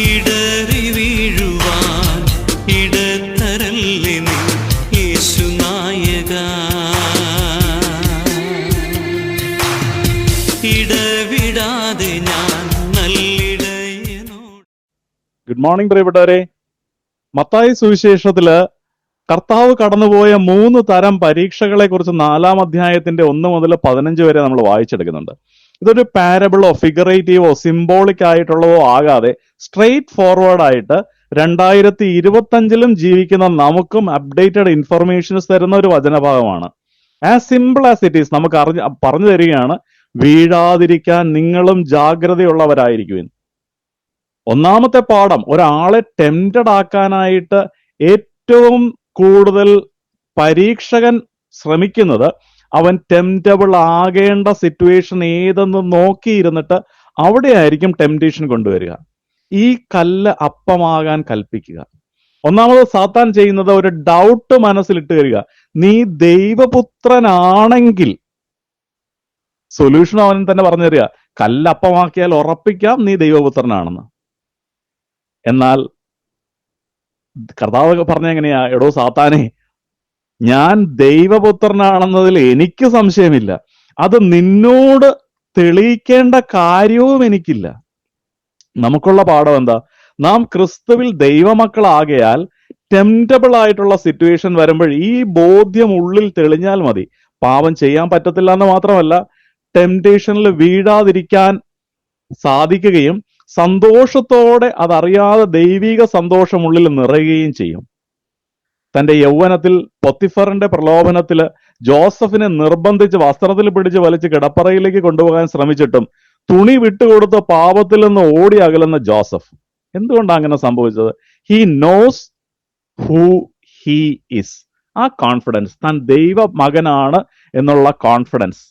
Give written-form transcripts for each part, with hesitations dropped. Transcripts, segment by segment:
ഇടറി വീഴുവാൻ ഇടത്തരല്ലേ നീ യേശുനായക. ഇടവിടാതെ ഞാൻ നല്ലിടയനോട്. ഗുഡ് മോർണിംഗ് പ്രിയപ്പെട്ടവരെ. മത്തായി സുവിശേഷത്തില് കർത്താവ് കടന്നുപോയ 3 തരം പരീക്ഷകളെ കുറിച്ച് 4-ാം അധ്യായത്തിന്റെ 1 മുതൽ 15 വരെ നമ്മൾ വായിച്ചെടുക്കുന്നുണ്ട്. ഇതൊരു പാരബിളോ ഫിഗറേറ്റീവോ സിംബോളിക് ആയിട്ടുള്ളതോ ആകാതെ സ്ട്രെയിറ്റ് ഫോർവേഡ് ആയിട്ട് 2025 ജീവിക്കുന്ന നമുക്കും അപ്ഡേറ്റഡ് ഇൻഫർമേഷൻസ് തരുന്ന ഒരു വചനഭാഗമാണ്. As simple as it is നമുക്ക് പറഞ്ഞു തരികയാണ്, വീഴാതിരിക്കാൻ നിങ്ങളും ജാഗ്രതയുള്ളവരായിരിക്കുവിൻ. ഒന്നാമത്തെ പാഠം, ഒരാളെ ടെംപ്റ്റഡ് ആക്കാനായിട്ട് ഏറ്റവും കൂടുതൽ പരീക്ഷകൻ ശ്രമിക്കുന്നത് അവൻ ടെംപ്റ്റബിൾ ആകേണ്ട സിറ്റുവേഷൻ ഏതെന്ന് നോക്കിയിരുന്നിട്ട് അവിടെയായിരിക്കും ടെംപ്റ്റേഷൻ കൊണ്ടുവരിക. ഈ കല്ല് അപ്പമാകാൻ കൽപ്പിക്കുക. ഒന്നാമത് സാത്താൻ ചെയ്യുന്നത് ഒരു ഡൗട്ട് മനസ്സിലിട്ട് തരിക. നീ ദൈവപുത്രനാണെങ്കിൽ, സൊല്യൂഷൻ അവൻ തന്നെ പറഞ്ഞു തരിക, കല്ലപ്പമാക്കിയാൽ ഉറപ്പിക്കാം നീ ദൈവപുത്രനാണെന്ന്. എന്നാൽ കർത്താവ് പറഞ്ഞ എങ്ങനെയാ, എടോ സാത്താനെ, ഞാൻ ദൈവപുത്രനാണെന്നതിൽ എനിക്ക് സംശയമില്ല, അത് നിന്നോട് തെളിയിക്കേണ്ട കാര്യവും എനിക്കില്ല. നമുക്കുള്ള പാഠം എന്താ? നാം ക്രിസ്തുവിൽ ദൈവമക്കളാകയാൽ ടെംപ്റ്റബിൾ ആയിട്ടുള്ള സിറ്റുവേഷൻ വരുമ്പോൾ ഈ ബോധ്യം ഉള്ളിൽ തെളിഞ്ഞാൽ മതി. പാപം ചെയ്യാൻ പറ്റത്തില്ല എന്ന് മാത്രമല്ല, ടെംപ്റ്റേഷനിൽ വീഴാതിരിക്കാൻ സാധിക്കുകയും സന്തോഷത്തോടെ അതറിയാതെ ദൈവിക സന്തോഷം ഉള്ളിൽ നിറയുകയും ചെയ്യും. തന്റെ യൗവനത്തിൽ പൊത്തിഫറിന്റെ പ്രലോഭനത്തില് ജോസഫിനെ നിർബന്ധിച്ച് വസ്ത്രത്തിൽ പിടിച്ച് വലിച്ച് കിടപ്പറയിലേക്ക് കൊണ്ടുപോകാൻ ശ്രമിച്ചിട്ടും തുണി വിട്ടുകൊടുത്ത് പാപത്തിൽ നിന്ന് ഓടി അകലുന്ന ജോസഫ്. എന്തുകൊണ്ടാണ് അങ്ങനെ സംഭവിച്ചത്? He knows who he is. ആ കോൺഫിഡൻസ്, താൻ ദൈവ മകനാണ് എന്നുള്ള കോൺഫിഡൻസ്.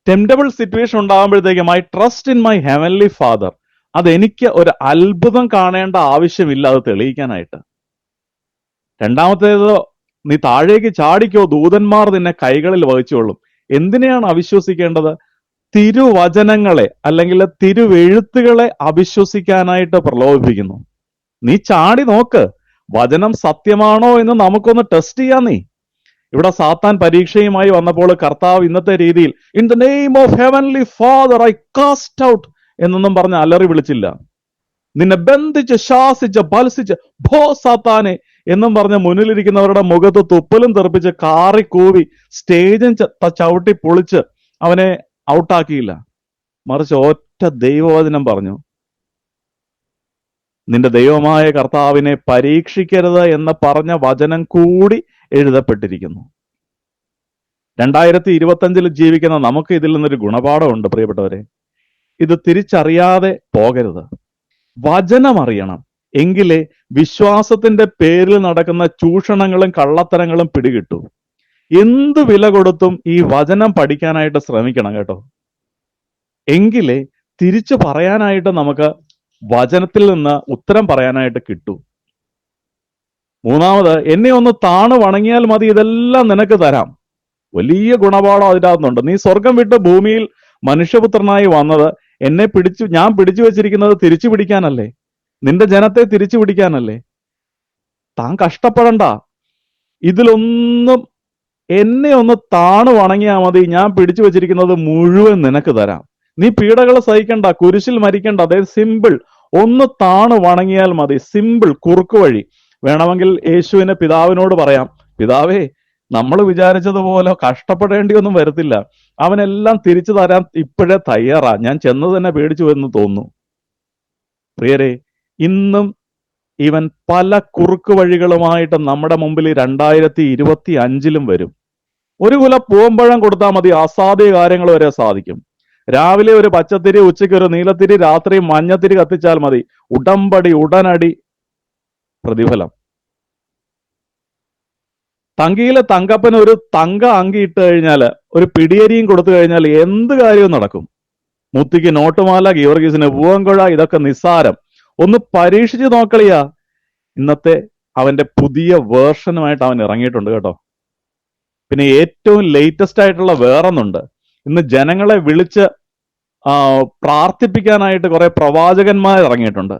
ടെംപ്റ്റബിൾ സിറ്റുവേഷൻ ഉണ്ടാകുമ്പോഴത്തേക്കും I trust in my heavenly father. അതെനിക്ക് ഒരു അത്ഭുതം കാണേണ്ട ആവശ്യമില്ല അത് തെളിയിക്കാനായിട്ട്. രണ്ടാമത്തേത്, നീ താഴേക്ക് ചാടിക്കോ, ദൂതന്മാർ നിന്നെ കൈകളിൽ വഹിച്ചോളും. എന്തിനെയാണ് അവിശ്വസിക്കേണ്ടത്? തിരുവചനങ്ങളെ അല്ലെങ്കിൽ തിരുവെഴുത്തുകളെ അവിശ്വസിക്കാനായിട്ട് പ്രലോഭിപ്പിക്കുന്നു. നീ ചാടി നോക്ക്, വചനം സത്യമാണോ എന്ന് നമുക്കൊന്ന് ടെസ്റ്റ് ചെയ്യാം. നീ ഇവിടെ സാത്താൻ പരീക്ഷയുമായി വന്നപ്പോൾ കർത്താവ് ഇന്നത്തെ രീതിയിൽ in the name of heavenly father I cast out എന്നൊന്നും പറഞ്ഞ് അലറി വിളിച്ചില്ല. നിന്നെ ബന്ധിച്ച് ശാസിച്ച് ബത്സിച്ച് ഭോ സാത്താനെ എന്നും പറഞ്ഞ് മുന്നിലിരിക്കുന്നവരുടെ മുഖത്ത് തുപ്പലും തെറിപ്പിച്ച് കാറിക്കൂവി സ്റ്റേജും ചവിട്ടി പൊളിച്ച് അവനെ ഔട്ടാക്കിയില്ല. മറിച്ച് ഒറ്റ ദൈവവചനം പറഞ്ഞു, നിന്റെ ദൈവമായ കർത്താവിനെ പരീക്ഷിക്കരുത് എന്ന് പറഞ്ഞ വചനം കൂടി എഴുതപ്പെട്ടിരിക്കുന്നു. 2025 ജീവിക്കുന്ന നമുക്ക് ഇതിൽ നിന്നൊരു ഗുണപാഠമുണ്ട് പ്രിയപ്പെട്ടവരെ. ഇത് തിരിച്ചറിയാതെ പോകരുത്. വചനം അറിയണം, എങ്കിലേ വിശ്വാസത്തിന്റെ പേരിൽ നടക്കുന്ന ചൂഷണങ്ങളും കള്ളത്തരങ്ങളും പിടികിട്ടു. എന്ത് വില കൊടുത്തും ഈ വചനം പഠിക്കാനായിട്ട് ശ്രമിക്കണം കേട്ടോ. എങ്കിലേ തിരിച്ചു പറയാനായിട്ട് നമുക്ക് വചനത്തിൽ നിന്ന് ഉത്തരം പറയാനായിട്ട് കിട്ടൂ. മൂന്നാമത്, എന്നെ ഒന്ന് താണു വണങ്ങിയാൽ മതി, ഇതെല്ലാം നിനക്ക് തരാം. വലിയ ഗുണപാഠം അതിനകത്തുണ്ട്. നീ സ്വർഗം വിട്ട് ഭൂമിയിൽ മനുഷ്യപുത്രനായി വന്നത് ഞാൻ പിടിച്ചു വെച്ചിരിക്കുന്നത് തിരിച്ചു പിടിക്കാനല്ലേ, നിന്റെ ജനത്തെ തിരിച്ചു പിടിക്കാനല്ലേ. താൻ കഷ്ടപ്പെടണ്ട, ഇതിലൊന്നും എന്നെ ഒന്ന് താണു വണങ്ങിയാൽ മതി, ഞാൻ പിടിച്ചു വെച്ചിരിക്കുന്നത് മുഴുവൻ നിനക്ക് തരാം. നീ പീഡകൾ സഹിക്കണ്ട, കുരിശിൽ മരിക്കണ്ട. അതായത് സിമ്പിൾ, ഒന്ന് താണു വണങ്ങിയാൽ മതി. സിമ്പിൾ, കുറുക്കു വഴി. വേണമെങ്കിൽ യേശുവിനെ പിതാവിനോട് പറയാം, പിതാവേ, നമ്മൾ വിചാരിച്ചതുപോലെ കഷ്ടപ്പെടേണ്ടിയൊന്നും വരത്തില്ല, അവനെല്ലാം തിരിച്ചു തരാൻ ഇപ്പോഴേ തയ്യാറാ, ഞാൻ ചെന്ന് തന്നെ പേടിച്ചു എന്ന് തോന്നുന്നു. പ്രിയരെ, ഇന്നും ഇവൻ പല കുറുക്കു വഴികളുമായിട്ട് നമ്മുടെ മുമ്പിൽ 2025 വരും. ഒരു കുല പൂവമ്പഴം കൊടുത്താൽ മതി, അസാധ്യ കാര്യങ്ങൾ വരെ സാധിക്കും. രാവിലെ ഒരു പച്ചത്തിരി, ഉച്ചയ്ക്ക് ഒരു നീലത്തിരി, രാത്രി മഞ്ഞത്തിരി കത്തിച്ചാൽ മതി, ഉടനടി പ്രതിഫലം. തങ്കിയിലെ തങ്കപ്പന് ഒരു തങ്ക അങ്കി ഇട്ട് കഴിഞ്ഞാൽ, ഒരു പിടിയരിയും കൊടുത്തു കഴിഞ്ഞാൽ എന്ത് കാര്യവും നടക്കും. മുത്തിക്ക് നോട്ടുമാല, ഗീവർഗീസിന് പൂവൻകുഴ, ഇതൊക്കെ നിസ്സാരം. ഒന്ന് പരീക്ഷിച്ച് നോക്കളിയാ. ഇന്നത്തെ അവന്റെ പുതിയ വേർഷനുമായിട്ട് അവൻ ഇറങ്ങിയിട്ടുണ്ട് കേട്ടോ. പിന്നെ ഏറ്റവും ലേറ്റസ്റ്റ് ആയിട്ടുള്ള വേറൊന്നുണ്ട്. ഇന്ന് ജനങ്ങളെ വിളിച്ച് പ്രാർത്ഥിപ്പിക്കാനായിട്ട് കുറെ പ്രവാചകന്മാർ ഇറങ്ങിയിട്ടുണ്ട്.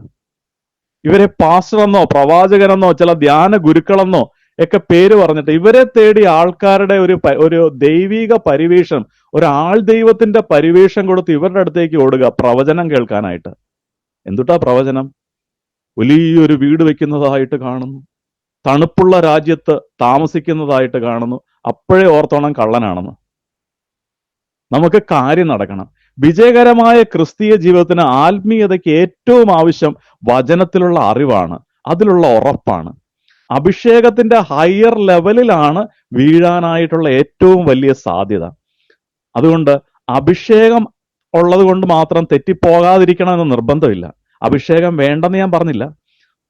ഇവരെ പാസ്റ്ററെന്നോ പ്രവാചകനെന്നോ ചില ധ്യാന ഗുരുക്കളെന്നോ ഒക്കെ പേര് പറഞ്ഞിട്ട് ഇവരെ തേടി ആൾക്കാരുടെ ഒരു ദൈവിക പരിവേഷം, ഒരു ആൾ ദൈവത്തിന്റെ പരിവേഷം കൊടുത്ത് ഇവരുടെ അടുത്തേക്ക് ഓടുക പ്രവചനം കേൾക്കാനായിട്ട്. എന്തുട്ടാ പ്രവചനം? വലിയൊരു വീട് വെക്കുന്നതായിട്ട് കാണുന്നു, തണുപ്പുള്ള രാജ്യത്ത് താമസിക്കുന്നതായിട്ട് കാണുന്നു. അപ്പോഴേ ഓർത്തോണം കള്ളനാണെന്ന്. നമുക്ക് കാര്യം നടക്കണം. വിജയകരമായ ക്രിസ്തീയ ജീവിതത്തിന് ആത്മീയതയ്ക്ക് ഏറ്റവും ആവശ്യം വചനത്തിലുള്ള അറിവാണ്, അതിലുള്ള ഉറപ്പാണ്. അഭിഷേകത്തിന്റെ ഹയർ ലെവലിലാണ് വീഴാനായിട്ടുള്ള ഏറ്റവും വലിയ സാധ്യത. അതുകൊണ്ട് അഭിഷേകം ഉള്ളത് കൊണ്ട് മാത്രം തെറ്റിപ്പോകാതിരിക്കണമെന്ന് നിർബന്ധമില്ല. അഭിഷേകം വേണ്ടെന്ന് ഞാൻ പറഞ്ഞില്ല.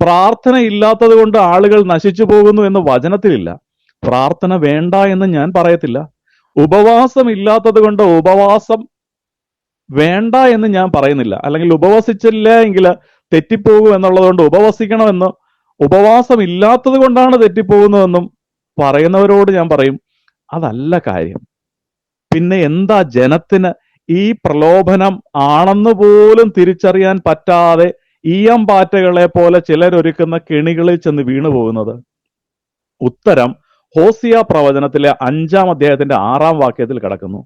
പ്രാർത്ഥന ഇല്ലാത്തത് കൊണ്ട് ആളുകൾ നശിച്ചു പോകുന്നു എന്ന് വചനത്തിലില്ല. പ്രാർത്ഥന വേണ്ട എന്ന് ഞാൻ പറയത്തില്ല. ഉപവാസം ഇല്ലാത്തത് കൊണ്ട് ഉപവാസം വേണ്ട എന്ന് ഞാൻ പറയുന്നില്ല. അല്ലെങ്കിൽ ഉപവസിച്ചില്ല എങ്കിൽ തെറ്റിപ്പോകും എന്നുള്ളത് കൊണ്ട് ഉപവസിക്കണമെന്ന്, ഉപവാസം ഇല്ലാത്തത് കൊണ്ടാണ് തെറ്റിപ്പോകുന്നതെന്നും പറയുന്നവരോട് ഞാൻ പറയും, അതല്ല കാര്യം. പിന്നെ എന്താ ജനത്തിന് ഈ പ്രലോഭനം ആണെന്ന് പോലും തിരിച്ചറിയാൻ പറ്റാതെ ഈയമ്പാറ്റകളെ പോലെ ചിലരൊരുക്കുന്ന കെണികളിൽ ചെന്ന് വീണു പോകുന്നത്? ഉത്തരം ഹോസിയ പ്രവചനത്തിലെ 5-ാം അധ്യായത്തിന്റെ 6-ാം വാക്യത്തിൽ കിടക്കുന്നു.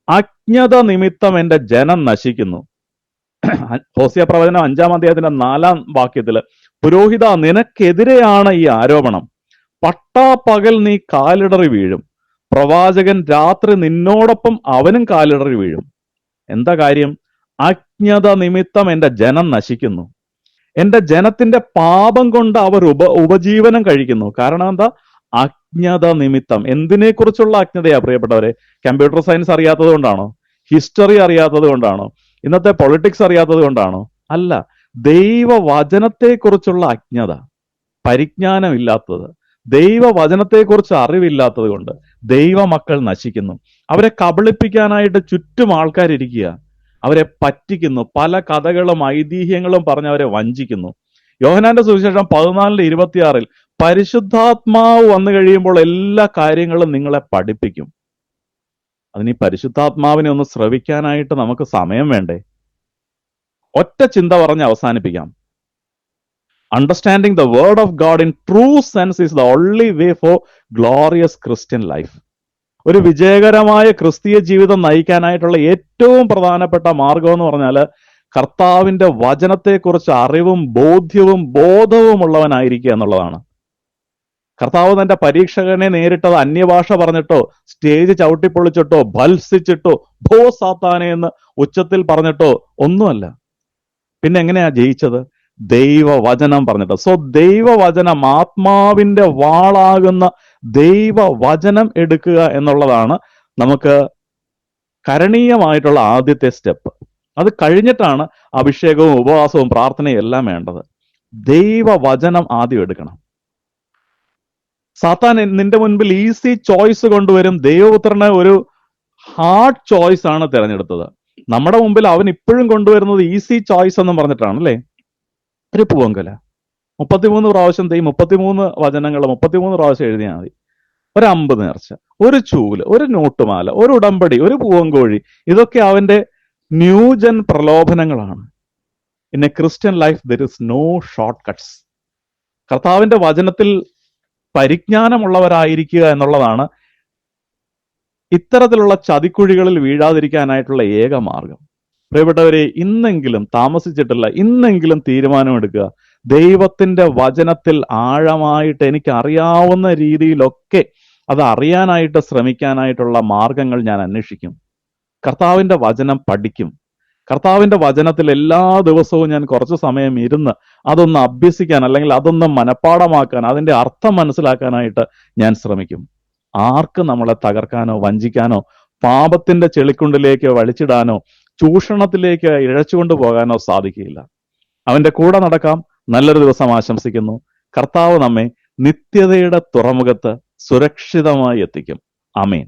അജ്ഞത നിമിത്തം എന്റെ ജനം നശിക്കുന്നു. ഹോസിയ പ്രവചനം 5-ാം അധ്യായത്തിന്റെ 4-ാം വാക്യത്തില്, പുരോഹിത നിനക്കെതിരെയാണ് ഈ ആരോപണം, പട്ടാപ്പകൽ നീ കാലിടറി വീഴും, പ്രവാചകൻ രാത്രി നിന്നോടൊപ്പം അവനും കാലിടറി വീഴും. എന്താ കാര്യം? അജ്ഞത നിമിത്തം എന്റെ ജനം നശിക്കുന്നു. എന്റെ ജനത്തിന്റെ പാപം കൊണ്ട് അവർ ഉപജീവനം കഴിക്കുന്നു. കാരണം എന്താ? അജ്ഞത നിമിത്തം. എന്തിനെ കുറിച്ചുള്ള അജ്ഞതയാ പ്രിയപ്പെട്ടവരെ? കമ്പ്യൂട്ടർ സയൻസ് അറിയാത്തത് കൊണ്ടാണോ? ഹിസ്റ്ററി അറിയാത്തത് കൊണ്ടാണോ? ഇന്നത്തെ പൊളിറ്റിക്സ് അറിയാത്തത് കൊണ്ടാണോ? അല്ല, ദൈവവചനത്തെക്കുറിച്ചുള്ള അജ്ഞത, പരിജ്ഞാനം ഇല്ലാത്തത്, ദൈവവചനത്തെക്കുറിച്ച് അറിവില്ലാത്തത് കൊണ്ട് ദൈവമക്കൾ നശിക്കുന്നു. അവരെ കബളിപ്പിക്കാനായിട്ട് ചുറ്റും ആൾക്കാരിരിക്കുക, അവരെ പറ്റിക്കുന്നു, പല കഥകളും ഐതിഹ്യങ്ങളും പറഞ്ഞ് അവരെ വഞ്ചിക്കുന്നു. യോഹന്നാന്റെ സുവിശേഷം 14:26 പരിശുദ്ധാത്മാവ് വന്നു കഴിയുമ്പോൾ എല്ലാ കാര്യങ്ങളും നിങ്ങളെ പഠിപ്പിക്കും. അതിന് ഈ പരിശുദ്ധാത്മാവിനെ ഒന്ന് ശ്രവിക്കാനായിട്ട് നമുക്ക് സമയം വേണ്ടേ? ഒറ്റ ചിന്ത പറഞ്ഞ് അവസാനിപ്പിക്കാം. Understanding the word of God in true sense is the only way for glorious Christian life. ഒരു വിജയകരമായ ക്രിസ്തീയ ജീവിതം നയിക്കാനായിട്ടുള്ള ഏറ്റവും പ്രധാനപ്പെട്ട മാർഗം എന്ന് പറഞ്ഞാൽ കർത്താവിന്റെ വചനത്തെക്കുറിച്ച് അറിവും ബോധ്യവും ബോധവും ഉള്ളവനായിരിക്കുക എന്നുള്ളതാണ്. കർത്താവ് തന്റെ പരീക്ഷകനെ നേരിട്ടത് അന്യഭാഷ പറഞ്ഞിട്ടോ, സ്റ്റേജ് ചവിട്ടിപ്പൊളിച്ചിട്ടോ, ഭത്സിച്ചിട്ടോ, ഭോ സാത്താനെ എന്ന് ഉച്ചത്തിൽ പറഞ്ഞിട്ടോ ഒന്നുമല്ല. പിന്നെ എങ്ങനെയാ ജയിച്ചത്? ദൈവവചനം പറഞ്ഞിട്ട്. സോ ദൈവവചനം, ആത്മാവിന്റെ വാളാകുന്ന ദൈവവചനം എടുക്കുക എന്നുള്ളതാണ് നമുക്ക് കരണീയമായിട്ടുള്ള ആദ്യത്തെ സ്റ്റെപ്പ്. അത് കഴിഞ്ഞിട്ടാണ് അഭിഷേകവും ഉപവാസവും പ്രാർത്ഥനയും എല്ലാം വേണ്ടത്. ദൈവവചനം ആദ്യം എടുക്കണം. സാത്താൻ നിന്റെ മുൻപിൽ ഈസി ചോയ്സ് കൊണ്ടുവരും. ദൈവപുത്രനെ ഒരു ഹാർഡ് ചോയ്സ് ആണ് തിരഞ്ഞെടുത്തത്. നമ്മുടെ മുമ്പിൽ അവൻ ഇപ്പോഴും കൊണ്ടുവരുന്നത് ഈസി ചോയ്സ് എന്നും പറഞ്ഞിട്ടാണ്, അല്ലേ? ഒരു പൂവങ്കല 33 പ്രാവശ്യം 33 വചനങ്ങൾ 33 പ്രാവശ്യം എഴുതിയാൽ മതി. ഒരു അമ്പ് നേർച്ച, ഒരു ചൂല്, ഒരു നോട്ടുമാല, ഒരു ഉടമ്പടി, ഒരു പൂവങ്കോഴി, ഇതൊക്കെ അവന്റെ ന്യൂജൻ പ്രലോഭനങ്ങളാണ്. In a Christian life there is no shortcuts. കർത്താവിന്റെ വചനത്തിൽ പരിജ്ഞാനമുള്ളവരായിരിക്കുക എന്നുള്ളതാണ് ഇത്തരത്തിലുള്ള ചതിക്കുഴികളിൽ വീഴാതിരിക്കാനായിട്ടുള്ള ഏക മാർഗം. പ്രിയപ്പെട്ടവരെ, ഇന്നെങ്കിലും താമസിച്ചിട്ടില്ല, ഇന്നെങ്കിലും തീരുമാനമെടുക്കുക. ദൈവത്തിന്റെ വചനത്തിൽ ആഴമായിട്ട് എനിക്ക് അറിയാവുന്ന രീതിയിലൊക്കെ അത് അറിയാനായിട്ട് ശ്രമിക്കാനായിട്ടുള്ള മാർഗങ്ങൾ ഞാൻ അന്വേഷിക്കും. കർത്താവിന്റെ വചനം പഠിക്കും. കർത്താവിന്റെ വചനത്തിൽ എല്ലാ ദിവസവും ഞാൻ കുറച്ചു സമയം ഇരുന്ന് അതൊന്ന് അഭ്യസിക്കാൻ, അല്ലെങ്കിൽ അതൊന്ന് മനഃപ്പാടമാക്കാൻ, അതിന്റെ അർത്ഥം മനസ്സിലാക്കാനായിട്ട് ഞാൻ ശ്രമിക്കും. ആർക്കും നമ്മളെ തകർക്കാനോ വഞ്ചിക്കാനോ പാപത്തിന്റെ ചെളിക്കുണ്ടിലേക്ക് വലിച്ചിടാനോ ചൂഷണത്തിലേക്ക് ഇഴച്ചുകൊണ്ടു പോകാനോ സാധിക്കില്ല. അവന്റെ കൂടെ നടക്കാം. നല്ലൊരു ദിവസം ആശംസിക്കുന്നു. കർത്താവ് നമ്മെ നിത്യതയുടെ തുറമുഖത്ത് സുരക്ഷിതമായി എത്തിക്കും. ആമേൻ.